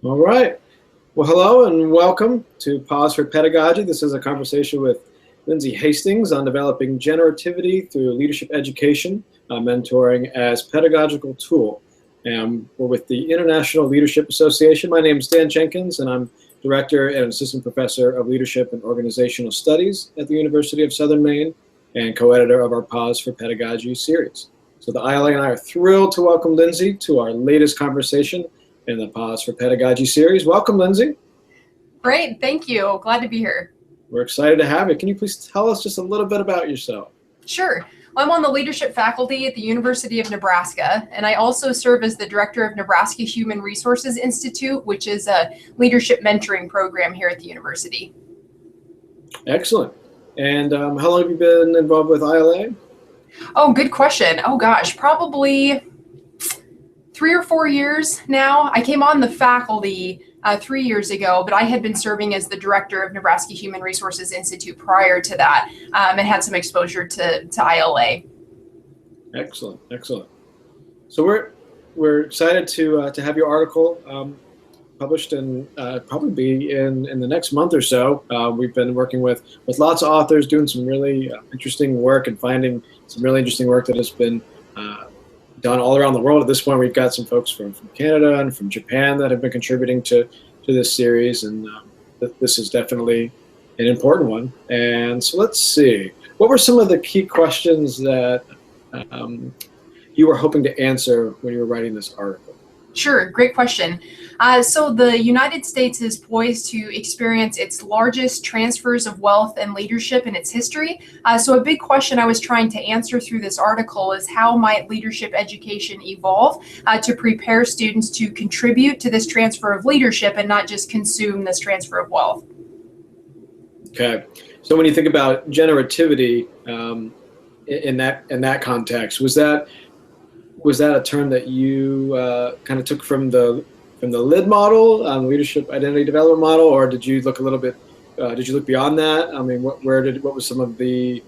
All right. Well, hello and welcome to Pause for Pedagogy. This is a conversation with Lindsay Hastings on developing generativity through leadership education, mentoring as pedagogical tool. And we're with the International Leadership Association. My name is Dan Jenkins, and I'm Director and Assistant Professor of Leadership and Organizational Studies at the University of Southern Maine and co-editor of our Pause for Pedagogy series. So the ILA and I are thrilled to welcome Lindsay to our latest conversation in the Pause for Pedagogy series. Welcome, Lindsay. Great, thank you. Glad to be here. We're excited to have you. Can you please tell us just a little bit about yourself? Sure. Well, I'm on the leadership faculty at the University of Nebraska, and I also serve as the director of Nebraska Human Resources Institute, which is a leadership mentoring program here at the university. Excellent. And how long have you been involved with ILA? Oh, good question. Oh gosh, probably 3 or 4 years now. I came on the faculty 3 years ago, but I had been serving as the director of Nebraska Human Resources Institute prior to that, and had some exposure to ILA. Excellent, excellent. So we're excited to have your article published and probably be in the next month or so. We've been working with lots of authors, doing some really interesting work and finding some really interesting work that has been done all around the world. At this point, we've got some folks from Canada and from Japan that have been contributing to this series, and this is definitely an important one. And so let's see, what were some of the key questions that you were hoping to answer when you were writing this article? Sure, great question. So the United States is poised to experience its largest transfers of wealth and leadership in its history. So a big question I was trying to answer through this article is how might leadership education evolve to prepare students to contribute to this transfer of leadership and not just consume this transfer of wealth. Okay, so when you think about generativity in that context, was that a term that you kind of took from the LID model, leadership identity development model, or did you look a little bit? Did you look beyond that? I mean, what was some of the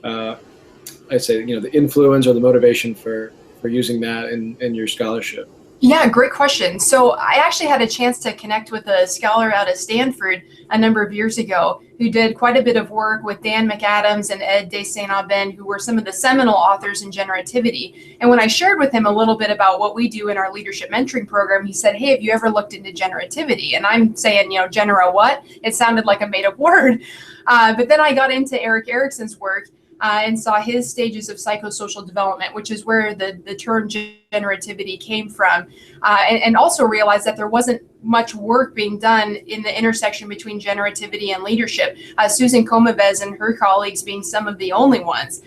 I'd say the influence or the motivation for using that in your scholarship? Yeah, great question. So I actually had a chance to connect with a scholar out of Stanford a number of years ago who did quite a bit of work with Dan McAdams and Ed de Saint-Aubin, who were some of the seminal authors in generativity. And when I shared with him a little bit about what we do in our leadership mentoring program, he said, "Hey, have you ever looked into generativity?" And I'm saying, genera what? It sounded like a made-up word. But then I got into Erik Erikson's work and saw his stages of psychosocial development, which is where the term generativity came from, and also realized that there wasn't much work being done in the intersection between generativity and leadership. Susan Comavez and her colleagues being some of the only ones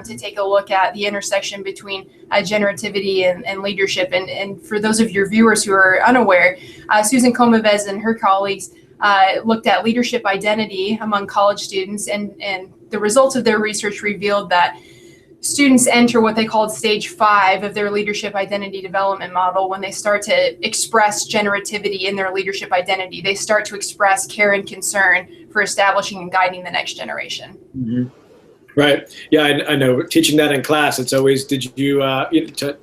to take a look at the intersection between generativity and leadership. And for those of your viewers who are unaware, Susan Comavez and her colleagues looked at leadership identity among college students, and the results of their research revealed that students enter what they called stage 5 of their leadership identity development model when they start to express generativity in their leadership identity. They start to express care and concern for establishing and guiding the next generation. Mm-hmm. Right. Yeah, I know. Teaching that in class, it's always, did you,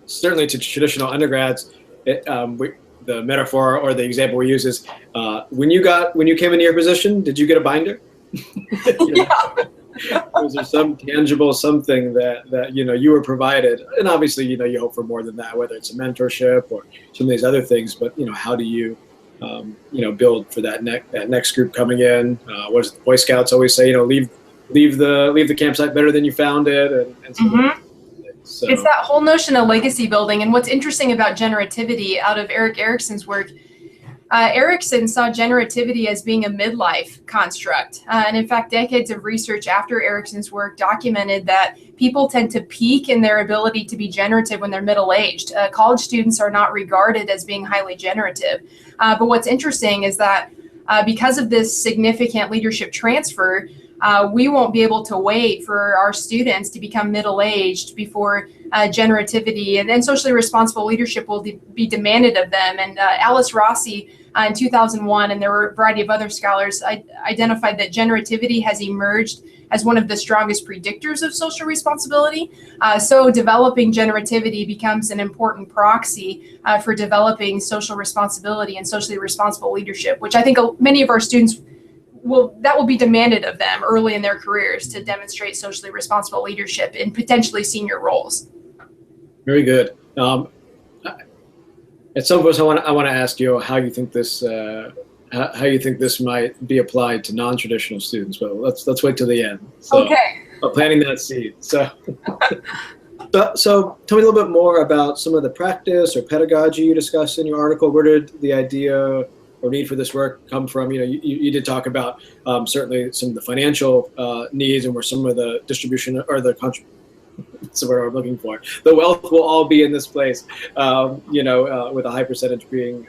certainly to traditional undergrads, the metaphor or the example we use is when you came into your position, did you get a binder? Yeah. Was there some tangible something that you were provided? And obviously, you hope for more than that, whether it's a mentorship or some of these other things. But how do you build for that next group coming in? What does the Boy Scouts always say? Leave the campsite better than you found it, and so. Mm-hmm. So it's that whole notion of legacy building. And what's interesting about generativity out of Erik Erikson's work, Erikson saw generativity as being a midlife construct. And in fact, decades of research after Erikson's work documented that people tend to peak in their ability to be generative when they're middle-aged. College students are not regarded as being highly generative. But what's interesting is that because of this significant leadership transfer, we won't be able to wait for our students to become middle-aged before generativity and socially responsible leadership will be demanded of them. And Alice Rossi in 2001, and there were a variety of other scholars, identified that generativity has emerged as one of the strongest predictors of social responsibility. So developing generativity becomes an important proxy for developing social responsibility and socially responsible leadership, which I think many of our students will be demanded of them early in their careers to demonstrate socially responsible leadership in potentially senior roles. Very good. At some point, I want to ask you how you think this might be applied to non-traditional students, but let's wait till the end. So, okay. Planting that seed. So, so tell me a little bit more about some of the practice or pedagogy you discussed in your article. Where did the idea or need for this work come from? You did talk about certainly some of the financial needs and where some of the distribution or the that's the word I'm looking for. The wealth will all be in this place, with a high percentage being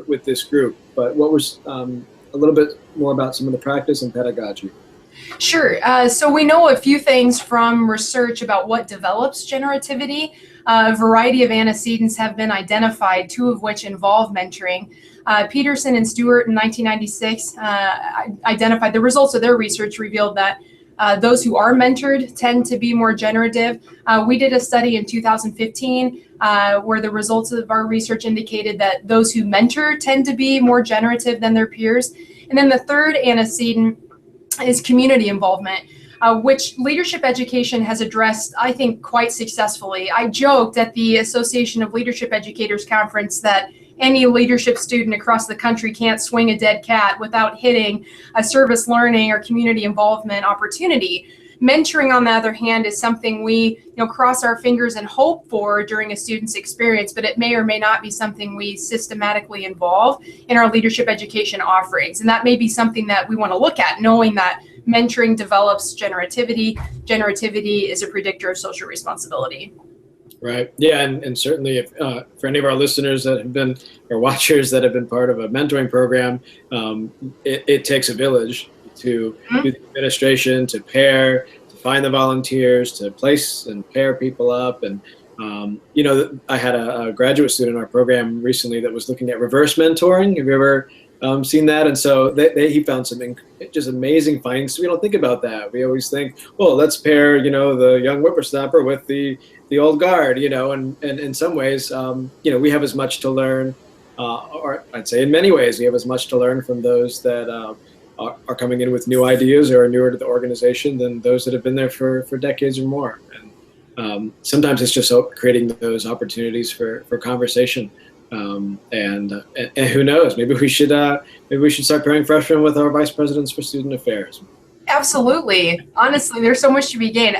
with this group. But what was a little bit more about some of the practice and pedagogy? Sure. So we know a few things from research about what develops generativity. A variety of antecedents have been identified, two of which involve mentoring. Peterson and Stewart in 1996 identified the results of their research revealed that those who are mentored tend to be more generative. We did a study in 2015 where the results of our research indicated that those who mentor tend to be more generative than their peers. And then the third antecedent is community involvement, which leadership education has addressed, I think, quite successfully. I joked at the Association of Leadership Educators conference that any leadership student across the country can't swing a dead cat without hitting a service learning or community involvement opportunity. Mentoring, on the other hand, is something we cross our fingers and hope for during a student's experience, but it may or may not be something we systematically involve in our leadership education offerings. And that may be something that we want to look at, knowing that mentoring develops generativity. Generativity is a predictor of social responsibility. Right. Yeah. And certainly if, for any of our listeners that have been, or watchers that have been part of a mentoring program, it takes a village to do the administration, to pair, to find the volunteers, to place and pair people up. And, I had a graduate student in our program recently that was looking at reverse mentoring. Have you ever seen that? And so he found some just amazing findings. We don't think about that. We always think, well, let's pair, the young whippersnapper with the old guard, and in some ways, we have as much to learn, or I'd say in many ways, we have as much to learn from those that are coming in with new ideas or are newer to the organization than those that have been there for decades or more. And sometimes it's just creating those opportunities for conversation. And who knows? Maybe we should start pairing freshmen with our vice presidents for student affairs. Absolutely. Honestly, there's so much to be gained.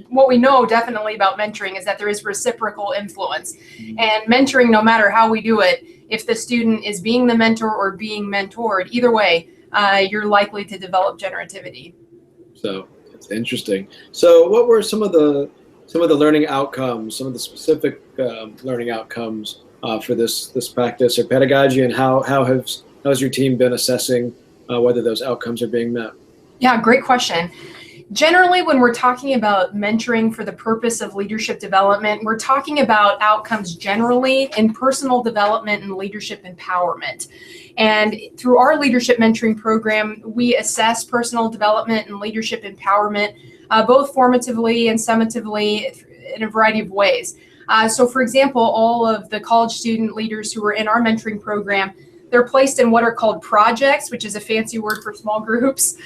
What we know definitely about mentoring is that there is reciprocal influence. And mentoring, no matter how we do it, if the student is being the mentor or being mentored, either way, you're likely to develop generativity. So it's interesting. So what were some of the learning outcomes, some of the specific learning outcomes for this practice or pedagogy, and how has your team been assessing whether those outcomes are being met? Yeah, great question. Generally, when we're talking about mentoring for the purpose of leadership development, we're talking about outcomes generally in personal development and leadership empowerment. And through our leadership mentoring program, we assess personal development and leadership empowerment, both formatively and summatively in a variety of ways. So for example, all of the college student leaders who are in our mentoring program, they're placed in what are called projects, which is a fancy word for small groups,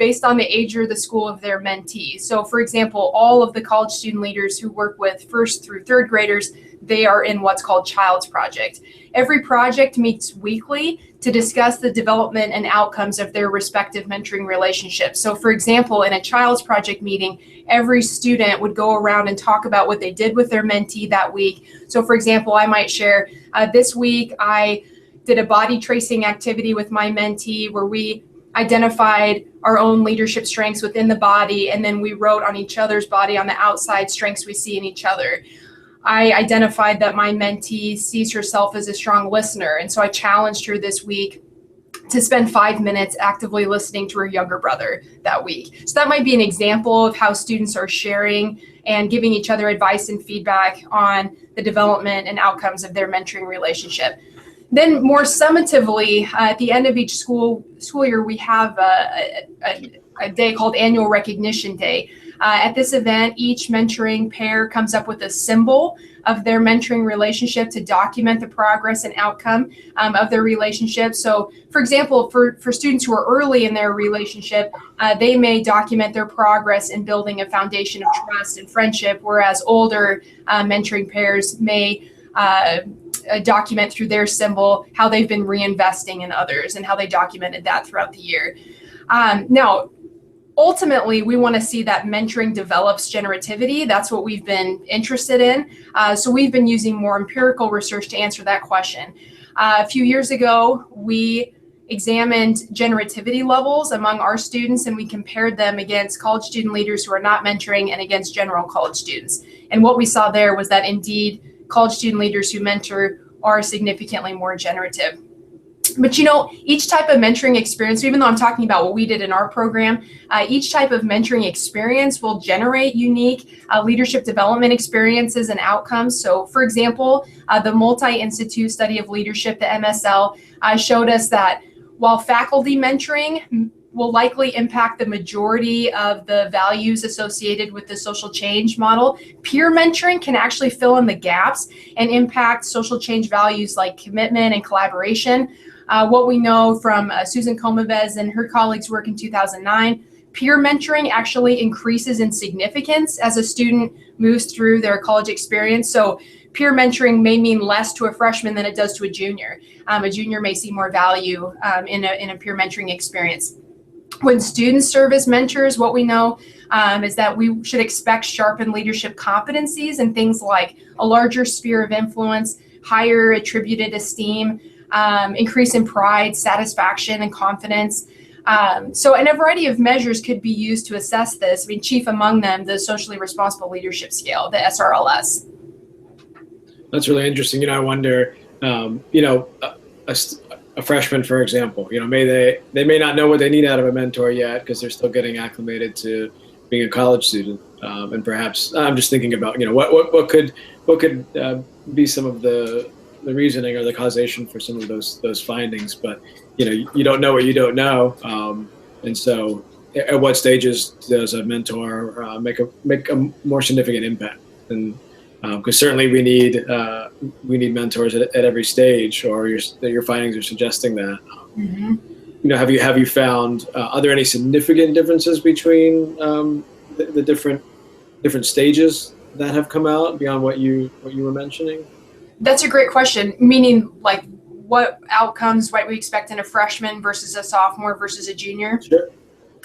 based on the age or the school of their mentee. So for example, all of the college student leaders who work with first through third graders, they are in what's called Child's Project. Every project meets weekly to discuss the development and outcomes of their respective mentoring relationships. So for example, in a Child's Project meeting, every student would go around and talk about what they did with their mentee that week. So for example, I might share, this week I did a body tracing activity with my mentee where we identified our own leadership strengths within the body, and then we wrote on each other's body on the outside strengths we see in each other. I identified that my mentee sees herself as a strong listener, and so I challenged her this week to spend 5 minutes actively listening to her younger brother that week. So that might be an example of how students are sharing and giving each other advice and feedback on the development and outcomes of their mentoring relationship. Then more summatively, at the end of each school year, we have a day called Annual Recognition Day. At this event, each mentoring pair comes up with a symbol of their mentoring relationship to document the progress and outcome of their relationship. So, for example, for students who are early in their relationship, they may document their progress in building a foundation of trust and friendship, whereas older mentoring pairs may document through their symbol how they've been reinvesting in others and how they documented that throughout the year. Now, ultimately, we want to see that mentoring develops generativity. That's what we've been interested in. So we've been using more empirical research to answer that question. A few years ago, we examined generativity levels among our students, and we compared them against college student leaders who are not mentoring and against general college students. And what we saw there was that indeed, college student leaders who mentor are significantly more generative. But each type of mentoring experience, even though I'm talking about what we did in our program, each type of mentoring experience will generate unique leadership development experiences and outcomes. So, for example, the Multi-Institute Study of Leadership, the MSL, showed us that while faculty mentoring will likely impact the majority of the values associated with the social change model, peer mentoring can actually fill in the gaps and impact social change values like commitment and collaboration. What we know from Susan Comavez and her colleagues' work in 2009, peer mentoring actually increases in significance as a student moves through their college experience. So peer mentoring may mean less to a freshman than it does to a junior. A junior may see more value in a peer mentoring experience. When students serve as mentors, what we know is that we should expect sharpened leadership competencies and things like a larger sphere of influence, higher attributed esteem, increase in pride, satisfaction, and confidence. And a variety of measures could be used to assess this. I mean, chief among them, the Socially Responsible Leadership Scale, the SRLS. That's really interesting. I wonder, a freshman, for example, they may not know what they need out of a mentor yet because they're still getting acclimated to being a college student. And perhaps I'm just thinking about, what could be some of the reasoning or the causation for some of those findings. But you don't know what you don't know, and so at what stages does a mentor make a more significant impact? And because certainly we need mentors at every stage, or your findings are suggesting that. Mm-hmm. Have you found are there any significant differences between the different stages that have come out beyond what you were mentioning? That's a great question. Meaning, like, what outcomes might we expect in a freshman versus a sophomore versus a junior? Sure.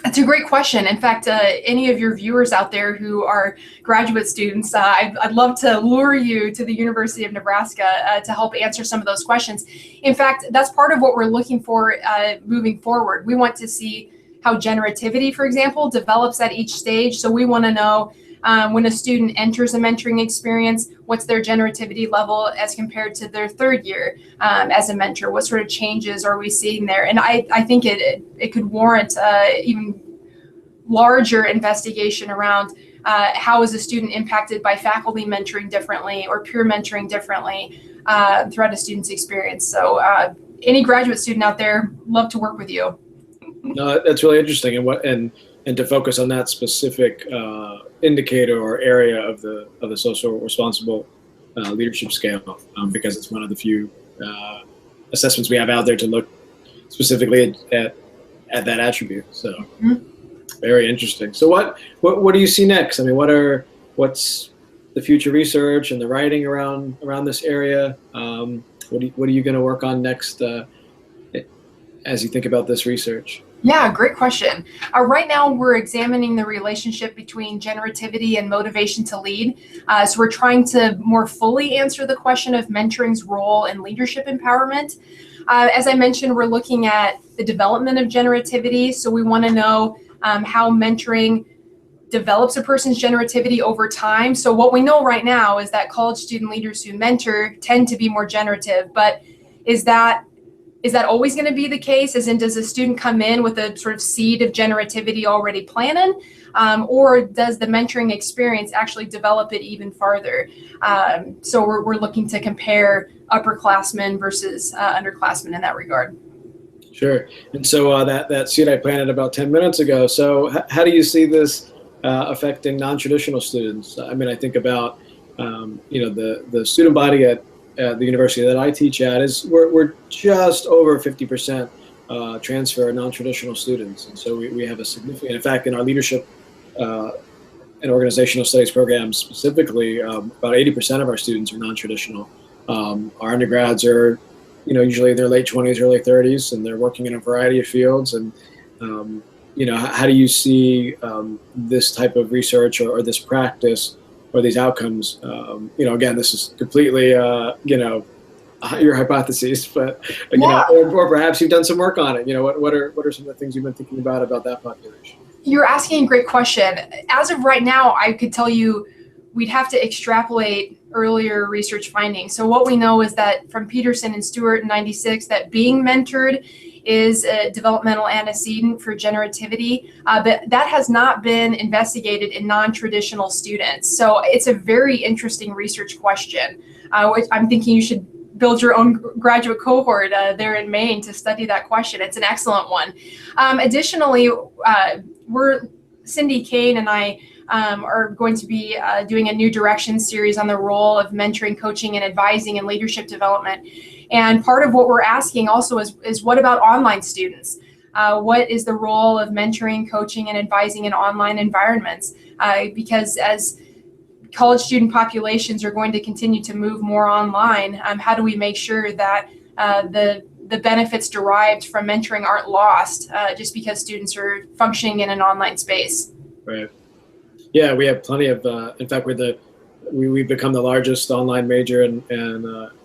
That's a great question. In fact, any of your viewers out there who are graduate students, I'd love to lure you to the University of Nebraska to help answer some of those questions. In fact, that's part of what we're looking for moving forward. We want to see how generativity, for example, develops at each stage. So we want to know when a student enters a mentoring experience, what's their generativity level as compared to their third year as a mentor? What sort of changes are we seeing there? And I think it could warrant even larger investigation around how is a student impacted by faculty mentoring differently or peer mentoring differently throughout a student's experience. So any graduate student out there, love to work with you. No, that's really interesting, and to focus on that specific indicator or area of the social responsible leadership scale, because it's one of the few assessments we have out there to look specifically at that attribute. So very interesting. So what do you see next? I mean, what's the future research and the writing around this area? What are you going to work on next as you think about this research? Yeah, great question. Right now, we're examining the relationship between generativity and motivation to lead. So we're trying to more fully answer the question of mentoring's role in leadership empowerment. As I mentioned, we're looking at the development of generativity. So we want to know how mentoring develops a person's generativity over time. So what we know right now is that college student leaders who mentor tend to be more generative, but is that always going to be the case? As in, does a student come in with a sort of seed of generativity already planted? Or does the mentoring experience actually develop it even farther? So we're looking to compare upperclassmen versus underclassmen in that regard. Sure. And so that seed I planted about 10 minutes ago. So how do you see this affecting non-traditional students? I mean, I think about the student body at the university that I teach at is we're just over 50% transfer non-traditional students, and so we have a significant. In fact, in our leadership uh, and organizational studies programs specifically, about 80% of our students are non-traditional. Our undergrads are, usually in their late 20s, early 30s, and they're working in a variety of fields. And, how do you see this type of research or this practice or these outcomes? Again, this is completely, your hypotheses, but, Yeah. or perhaps you've done some work on it. What are some of the things you've been thinking about that population? You're asking a great question. As of right now, I could tell you we'd have to extrapolate earlier research findings. So what we know is that from Peterson and Stewart in '96, that being mentored is a developmental antecedent for generativity, but that has not been investigated in non-traditional students. So it's a very interesting research question, which I'm thinking you should build your own graduate cohort there in Maine to study that question. It's an excellent one. Additionally, Cindy Kane and I are going to be doing a new direction series on the role of mentoring, coaching, and advising in leadership development. And part of what we're asking also is what about online students? What is the role of mentoring, coaching, and advising in online environments? Because as college student populations are going to continue to move more online, how do we make sure that the benefits derived from mentoring aren't lost just because students are functioning in an online space? Right. Yeah, we have plenty of. In fact, we've become the largest online major in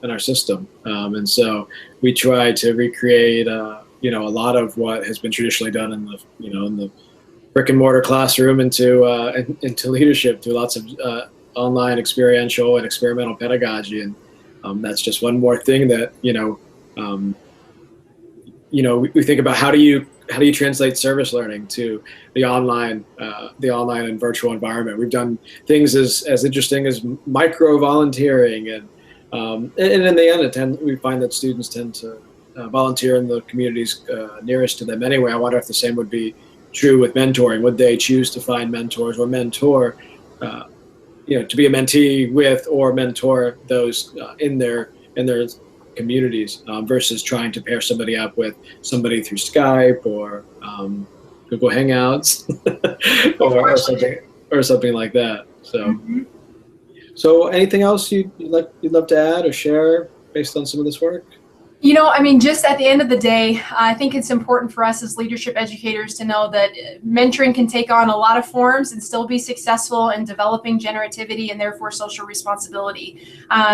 our system, and so we try to recreate a lot of what has been traditionally done in the brick and mortar classroom into leadership through lots of online experiential and experimental pedagogy, and that's just one more thing that we think about how do you translate service learning to the online and virtual environment. We've done things as interesting as micro volunteering, and in the end, we find that students tend to volunteer in the communities nearest to them anyway. I wonder if the same would be true with mentoring. Would they choose to find mentors or mentor, to be a mentee with or mentor those in their communities versus trying to pair somebody up with somebody through Skype or Google Hangouts or something like that. So, so anything else you'd love to add or share based on some of this work? Just at the end of the day, I think it's important for us as leadership educators to know that mentoring can take on a lot of forms and still be successful in developing generativity and therefore social responsibility.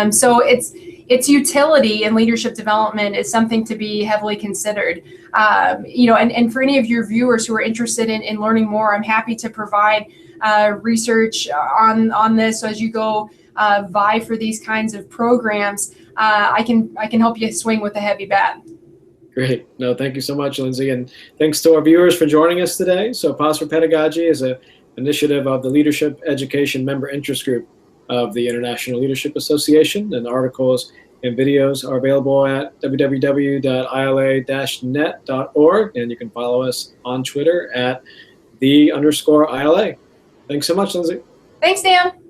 So its utility in leadership development is something to be heavily considered. And for any of your viewers who are interested in learning more, I'm happy to provide research on this. So as you go vie for these kinds of programs, I can help you swing with a heavy bat. Great. No, thank you so much, Lindsay. And thanks to our viewers for joining us today. So Pause for Pedagogy is an initiative of the Leadership Education Member Interest Group of the International Leadership Association, and articles and videos are available at www.ila-net.org, and you can follow us on Twitter at @the_ILA. Thanks so much, Lindsay. Thanks, Dan.